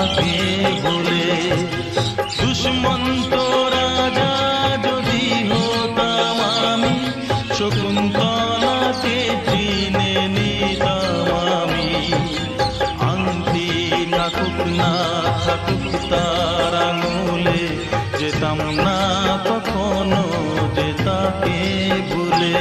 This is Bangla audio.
তাকে বলে। দুষ্মন্ত রাজা যদি হতাম আমি, শকুন্তলাকে চিনে নিতাম আমি। আংটি থাকুক না থাকুক তার আঙুলে, যেতাম না কখনো যে তাকে ভুলে।